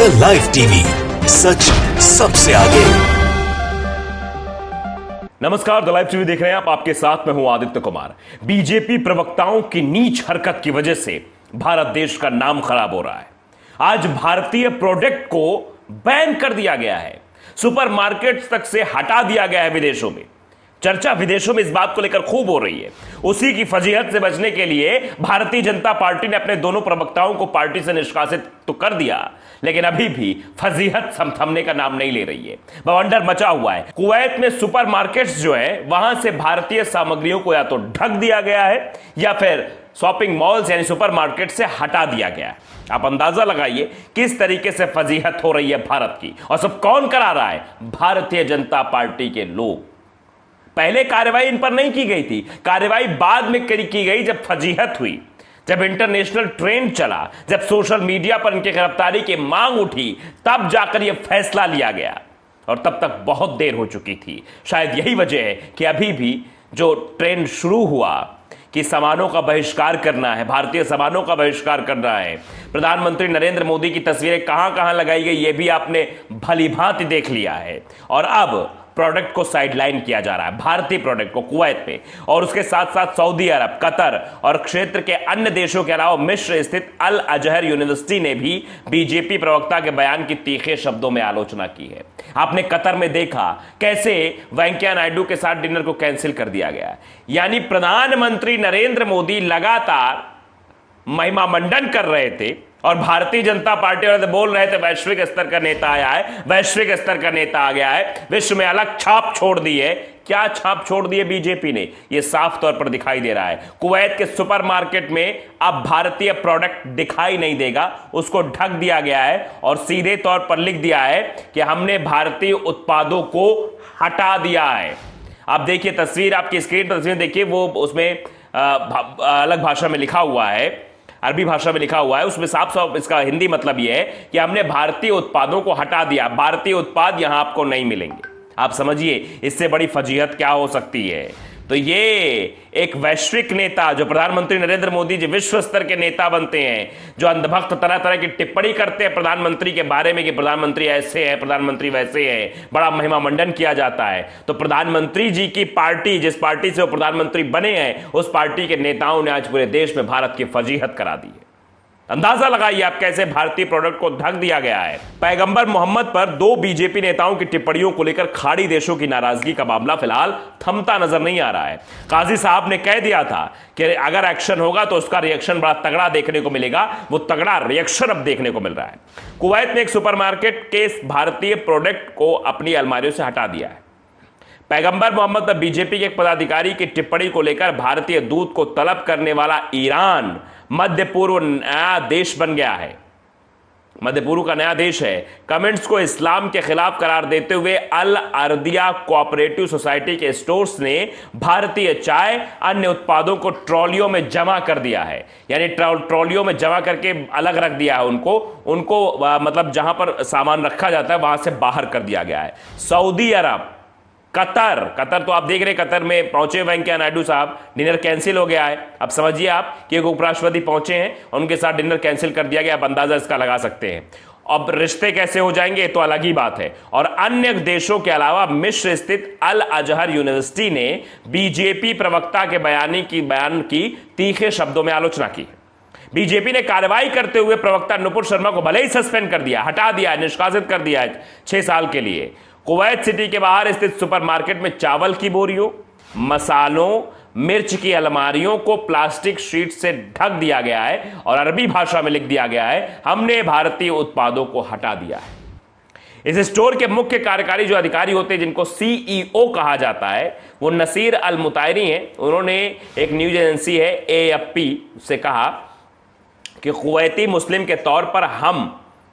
The live TV, सच सबसे आगे। नमस्कार, द लाइव टीवी देख रहे हैं आप। आपके साथ में हूं आदित्य कुमार। बीजेपी प्रवक्ताओं की नीच हरकत की वजह से भारत देश का नाम खराब हो रहा है। आज भारतीय प्रोडक्ट को बैन कर दिया गया है, सुपरमार्केट्स तक से हटा दिया गया है विदेशों में। चर्चा विदेशों में इस बात को लेकर खूब हो रही है। उसी की फजीहत से बचने के लिए भारतीय जनता पार्टी ने अपने दोनों प्रवक्ताओं को पार्टी से निष्कासित तो कर दिया, लेकिन अभी भी फजीहत थमने का नाम नहीं ले रही है। बवंडर मचा हुआ है। कुवैत में सुपरमार्केट्स जो है वहां से भारतीय सामग्रियों को या तो ढक दिया गया है या फिर शॉपिंग मॉल्स यानी सुपरमार्केट से हटा दिया गया है। आप अंदाजा लगाइए किस तरीके से फजीहत हो रही है भारत की, और सब कौन करा रहा है? भारतीय जनता पार्टी के लोग। पहले कार्रवाई इन पर नहीं की गई थी, कार्रवाई बाद में की गई जब फजीहत हुई, जब इंटरनेशनल ट्रेंड चला, जब सोशल मीडिया पर इनकी गिरफ्तारी की मांग उठी, तब जाकर यह फैसला लिया गया। और तब तक बहुत देर हो चुकी थी। शायद यही वजह है कि अभी भी जो ट्रेंड शुरू हुआ कि सामानों का बहिष्कार करना है, भारतीय सामानों का बहिष्कार करना है, प्रधानमंत्री नरेंद्र मोदी की तस्वीरें कहां कहां लगाई गई ये भी आपने भली भांति देख लिया है। और अब प्रोडक्ट को साइडलाइन किया जा रहा है, भारतीय प्रोडक्ट को कुवैत में, और उसके साथ साथ सऊदी अरब, कतर और क्षेत्र के अन्य देशों के अलावा मिस्र स्थित अल अजहर यूनिवर्सिटी ने भी बीजेपी प्रवक्ता के बयान की तीखे शब्दों में आलोचना की है। आपने कतर में देखा कैसे वेंकैया नायडू के साथ डिनर को कैंसिल कर दिया गया। यानी प्रधानमंत्री नरेंद्र मोदी लगातार महिमा मंडन कर रहे थे और भारतीय जनता पार्टी वाले बोल रहे थे वैश्विक स्तर का नेता आया है, वैश्विक स्तर का नेता आ गया है, विश्व में अलग छाप छोड़ दी है। क्या छाप छोड़ दी है बीजेपी ने? यह साफ तौर पर दिखाई दे रहा है। कुवैत के सुपरमार्केट में अब भारतीय प्रोडक्ट दिखाई नहीं देगा, उसको ढक दिया गया है और सीधे तौर पर लिख दिया है कि हमने भारतीय उत्पादों को हटा दिया है। आप देखिए तस्वीर, आपकी स्क्रीन पर तस्वीर देखिए, वो उसमें अलग भाषा में लिखा हुआ है, अरबी भाषा में लिखा हुआ है। उसमें साफ साफ इसका हिंदी मतलब यह है कि हमने भारतीय उत्पादों को हटा दिया, भारतीय उत्पाद यहां आपको नहीं मिलेंगे। आप समझिए इससे बड़ी फजीहत क्या हो सकती है। तो ये एक वैश्विक नेता, जो प्रधानमंत्री नरेंद्र मोदी जी विश्व स्तर के नेता बनते हैं, जो अंधभक्त तरह तरह की टिप्पणी करते हैं प्रधानमंत्री के बारे में कि प्रधानमंत्री ऐसे है, प्रधानमंत्री वैसे है, बड़ा महिमा मंडन किया जाता है। तो प्रधानमंत्री जी की पार्टी, जिस पार्टी से वो प्रधानमंत्री बने हैं, उस पार्टी के नेताओं ने आज पूरे देश में भारत की फजीहत करा दी है। अंदाजा लगाइए आप कैसे भारतीय प्रोडक्ट को ढक दिया गया है। पैगंबर मोहम्मद पर दो बीजेपी नेताओं की टिप्पणियों को लेकर खाड़ी देशों की नाराजगी का मामला फिलहाल थमता नजर नहीं आ रहा है। काजी साहब ने कह दिया था कि अगर एक्शन होगा तो उसका रिएक्शन बड़ा तगड़ा देखने को मिलेगा। वो तगड़ा रिएक्शन अब देखने को मिल रहा है। कुवैत में एक सुपरमार्केट के भारतीय प्रोडक्ट को अपनी अलमारियों से हटा दिया है। पैगंबर मोहम्मद पर बीजेपी के एक पदाधिकारी की टिप्पणी को लेकर भारतीय दूत को तलब करने वाला ईरान मध्य पूर्व नया देश बन गया है। मध्य पूर्व का नया देश है। कमेंट्स को इस्लाम के खिलाफ करार देते हुए अल अरदिया कोऑपरेटिव सोसाइटी के स्टोर्स ने भारतीय चाय अन्य उत्पादों को ट्रॉलियों में जमा कर दिया है। यानी ट्रॉलियों में जमा करके अलग रख दिया है उनको मतलब जहां पर सामान रखा जाता है वहां से बाहर कर दिया गया है। सऊदी अरब, कतर तो आप देख रहे हैं, कतर में पहुंचे वेंकैया नायडू साहब, डिनर कैंसिल हो गया है। अब समझिए आप कि एक उपराष्ट्रपति पहुंचे हैं, उनके साथ डिनर कैंसिल कर दिया गया। आप अंदाजा इसका लगा सकते हैं। अब रिश्ते कैसे हो जाएंगे तो अलग ही बात है। और अन्य देशों के अलावा मिस्र स्थित अल अजहर यूनिवर्सिटी ने बीजेपी प्रवक्ता के बयान की तीखे शब्दों में आलोचना की। बीजेपी ने कार्रवाई करते हुए प्रवक्ता नुपुर शर्मा को भले ही सस्पेंड कर दिया, हटा दिया, निष्कासित कर दिया है 6 साल के लिए। कुवैत सिटी के बाहर स्थित सुपरमार्केट में चावल की बोरियों, मसालों, मिर्च की अलमारियों को प्लास्टिक शीट से ढक दिया गया है और अरबी भाषा में लिख दिया गया है, हमने भारतीय उत्पादों को हटा दिया है। इस स्टोर के मुख्य कार्यकारी जो अधिकारी होते हैं, जिनको सीईओ कहा जाता है, वो नसीर अल मुतायरी हैं। उन्होंने एक न्यूज एजेंसी है AFP से कहा कि कुवैती मुस्लिम के तौर पर हम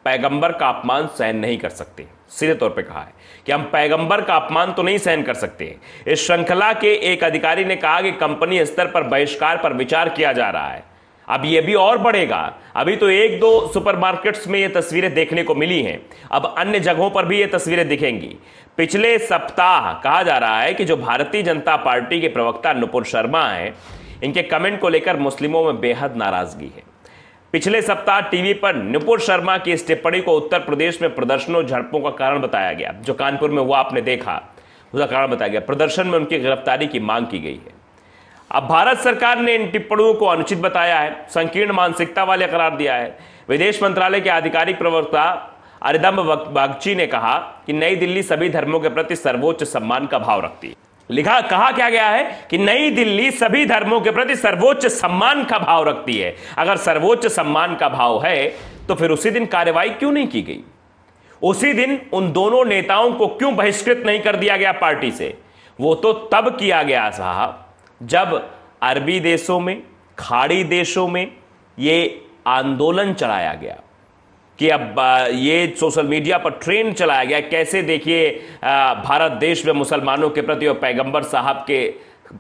पैगंबर का अपमान सहन नहीं कर सकते। सीधे तौर पे कहा है कि हम पैगंबर का अपमान तो नहीं सहन कर सकते। इस श्रृंखला के एक अधिकारी ने कहा कि कंपनी स्तर पर बहिष्कार पर विचार किया जा रहा है। अब यह भी और बढ़ेगा। अभी तो 1-2 सुपरमार्केट्स में ये तस्वीरें देखने को मिली हैं, अब अन्य जगहों पर भी ये तस्वीरें दिखेंगी। पिछले सप्ताह कहा जा रहा है कि जो भारतीय जनता पार्टी के प्रवक्ता नुपुर शर्मा हैं, इनके कमेंट को लेकर मुस्लिमों में बेहद नाराजगी है। पिछले सप्ताह टीवी पर नुपुर शर्मा की इस टिप्पणी को उत्तर प्रदेश में प्रदर्शनों झड़पों का कारण बताया गया। जो कानपुर में हुआ आपने देखा, उसका कारण बताया गया। प्रदर्शन में उनकी गिरफ्तारी की मांग की गई है। अब भारत सरकार ने इन टिप्पणियों को अनुचित बताया है, संकीर्ण मानसिकता वाले करार दिया है। विदेश मंत्रालय के आधिकारिक प्रवक्ता अरिंदम बागची ने कहा कि नई दिल्ली सभी धर्मों के प्रति सर्वोच्च सम्मान का भाव रखती है। कहा क्या गया है कि नई दिल्ली सभी धर्मों के प्रति सर्वोच्च सम्मान का भाव रखती है। अगर सर्वोच्च सम्मान का भाव है तो फिर उसी दिन कार्रवाई क्यों नहीं की गई? उसी दिन उन दोनों नेताओं को क्यों बहिष्कृत नहीं कर दिया गया पार्टी से? वो तो तब किया गया साहब जब अरबी देशों में, खाड़ी देशों में ये आंदोलन चलाया गया कि अब ये सोशल मीडिया पर ट्रेंड चलाया गया। कैसे देखिए भारत देश में मुसलमानों के प्रति और पैगंबर साहब के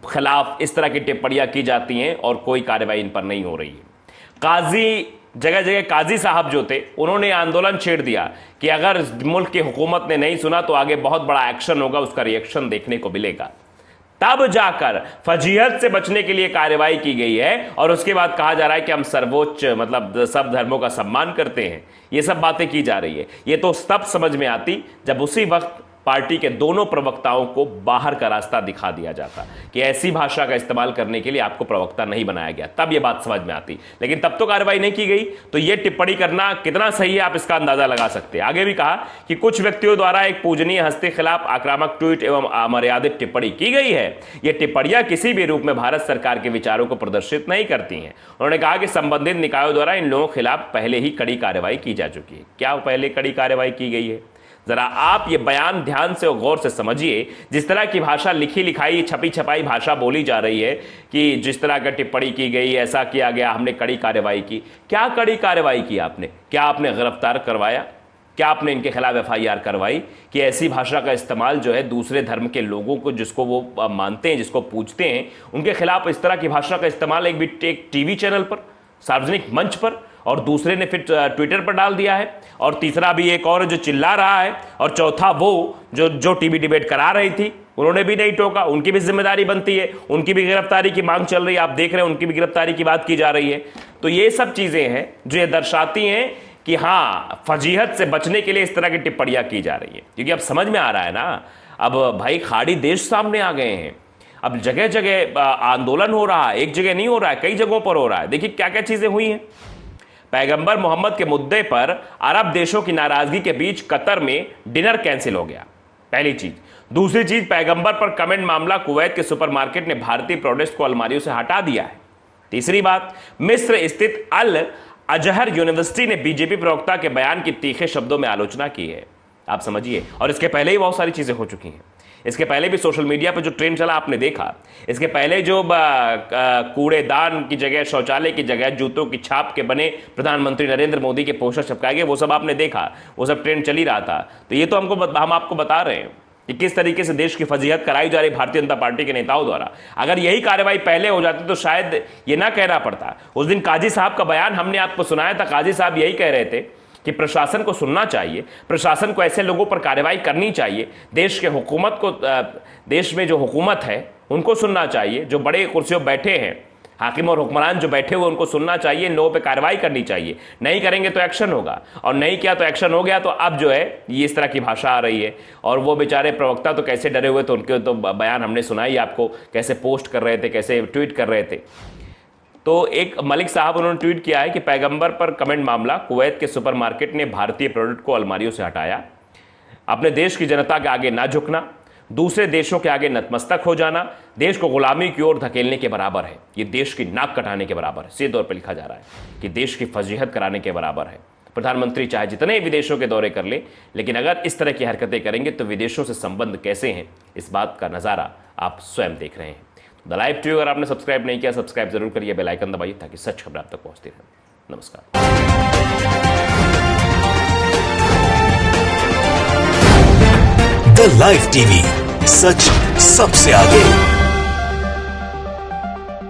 खिलाफ इस तरह की टिप्पणियां की जाती हैं और कोई कार्रवाई इन पर नहीं हो रही है। काजी, जगह जगह काजी साहब जो थे, उन्होंने आंदोलन छेड़ दिया कि अगर मुल्क की हुकूमत ने नहीं सुना तो आगे बहुत बड़ा एक्शन होगा, उसका रिएक्शन देखने को मिलेगा। तब जाकर फजीहत से बचने के लिए कार्रवाई की गई है और उसके बाद कहा जा रहा है कि हम सर्वोच्च मतलब सब धर्मों का सम्मान करते हैं। ये सब बातें की जा रही है। ये तो तब समझ में आती जब उसी वक्त पार्टी के दोनों प्रवक्ताओं को बाहर का रास्ता दिखा दिया जाता कि ऐसी भाषा का इस्तेमाल करने के लिए आपको प्रवक्ता नहीं बनाया गया, तब ये बात समझ में आती। लेकिन तब तो कार्रवाई नहीं की गई, तो ये टिप्पणी करना कितना सही है आप इसका अंदाजा लगा सकते हैं। आगे भी कहा कि कुछ व्यक्तियों द्वारा एक पूजनीय हस्ती के खिलाफ आक्रामक ट्वीट एवं अमर्यादित टिप्पणी की गई है। ये टिप्पणियां किसी भी रूप में भारत सरकार के विचारों को प्रदर्शित नहीं करती हैं। उन्होंने कहा कि संबंधित निकायों द्वारा इन लोगों के खिलाफ पहले ही कड़ी कार्रवाई की जा चुकी है। क्या पहले कड़ी कार्रवाई की गई है? जरा आप ये बयान ध्यान से और गौर से समझिए। जिस तरह की भाषा, लिखी लिखाई, छपी छपाई भाषा बोली जा रही है कि जिस तरह का टिप्पणी की गई, ऐसा किया गया, हमने कड़ी कार्रवाई की। क्या कड़ी कार्रवाई की आपने? क्या आपने गिरफ्तार करवाया? क्या आपने इनके खिलाफ FIR करवाई कि ऐसी भाषा का इस्तेमाल जो है दूसरे धर्म के लोगों को, जिसको वो मानते हैं, जिसको पूजते हैं, उनके खिलाफ इस तरह की भाषा का इस्तेमाल एक टीवी चैनल पर, सार्वजनिक मंच पर, और दूसरे ने फिर ट्विटर पर डाल दिया है, और तीसरा भी एक और जो चिल्ला रहा है, और चौथा वो जो टीवी डिबेट करा रही थी, उन्होंने भी नहीं टोका। उनकी भी जिम्मेदारी बनती है, उनकी भी गिरफ्तारी की मांग चल रही है। आप देख रहे हैं उनकी भी गिरफ्तारी की बात की जा रही है। तो ये सब चीजें हैं जो ये दर्शाती हैं कि हाँ, फजीहत से बचने के लिए इस तरह की टिप्पणियां की जा रही है। क्योंकि अब समझ में आ रहा है ना, अब भाई खाड़ी देश सामने आ गए हैं। अब जगह जगह आंदोलन हो रहा है, एक जगह नहीं हो रहा है, कई जगहों पर हो रहा है। देखिए क्या क्या चीजें हुई हैं। पैगंबर मोहम्मद के मुद्दे पर अरब देशों की नाराजगी के बीच कतर में डिनर कैंसिल हो गया, पहली चीज। दूसरी चीज, पैगंबर पर कमेंट मामला, कुवैत के सुपरमार्केट ने भारतीय प्रोडक्ट्स को अलमारियों से हटा दिया है। तीसरी बात, मिस्र स्थित अल अजहर यूनिवर्सिटी ने बीजेपी प्रवक्ता के बयान की तीखे शब्दों में आलोचना की है। आप समझिए। और इसके पहले ही बहुत सारी चीजें हो चुकी हैं। इसके पहले भी सोशल मीडिया पर जो ट्रेंड चला आपने देखा। इसके पहले जो कूड़ेदान की जगह, शौचालय की जगह जूतों की छाप के बने प्रधानमंत्री नरेंद्र मोदी के पोस्टर चिपकाए गए, वो सब आपने देखा, वो सब ट्रेंड चल ही रहा था। तो ये तो हम आपको बता रहे हैं कि किस तरीके से देश की फजीहत कराई जा रही भारतीय जनता पार्टी के नेताओं द्वारा। अगर यही कार्रवाई पहले हो जाती तो शायद ये ना कहना पड़ता। उस दिन काजी साहब का बयान हमने आपको सुनाया था। काजी साहब यही कह रहे थे कि प्रशासन को सुनना चाहिए, प्रशासन को ऐसे लोगों पर कार्रवाई करनी चाहिए, देश के हुकूमत को, देश में जो हुकूमत है उनको सुनना चाहिए, जो बड़े कुर्सियों बैठे हैं, हाकिम और हुक्मरान जो बैठे हुए उनको सुनना चाहिए, इन लोगों पे कार्रवाई करनी चाहिए। नहीं करेंगे तो एक्शन होगा, और नहीं किया तो एक्शन हो गया। तो अब जो है ये इस तरह की भाषा आ रही है। और वो बेचारे प्रवक्ता तो कैसे डरे हुए थे, उनके तो बयान हमने सुनाई आपको, कैसे पोस्ट कर रहे थे, कैसे ट्वीट कर रहे थे। तो एक मलिक साहब उन्होंने ट्वीट किया है कि पैगंबर पर कमेंट मामला, कुवैत के सुपरमार्केट ने भारतीय प्रोडक्ट को अलमारियों से हटाया, अपने देश की जनता के आगे ना झुकना, दूसरे देशों के आगे नतमस्तक हो जाना, देश को गुलामी की ओर धकेलने के बराबर है। ये देश की नाक कटाने के बराबर है। सीधे तौर पर लिखा जा रहा है कि देश की फजीहत कराने के बराबर है। प्रधानमंत्री चाहे जितने विदेशों के दौरे कर ले, लेकिन अगर इस तरह की हरकतें करेंगे तो विदेशों से संबंध कैसे हैं, इस बात का नज़ारा आप स्वयं देख रहे हैं। द लाइव टीवी अगर आपने सब्सक्राइब नहीं किया, सब्सक्राइब जरूर करिए, बेल आइकन दबाइए ताकि सच खबर आप तक पहुंचती रहे। नमस्कार। द लाइव टीवी, सच सबसे आगे।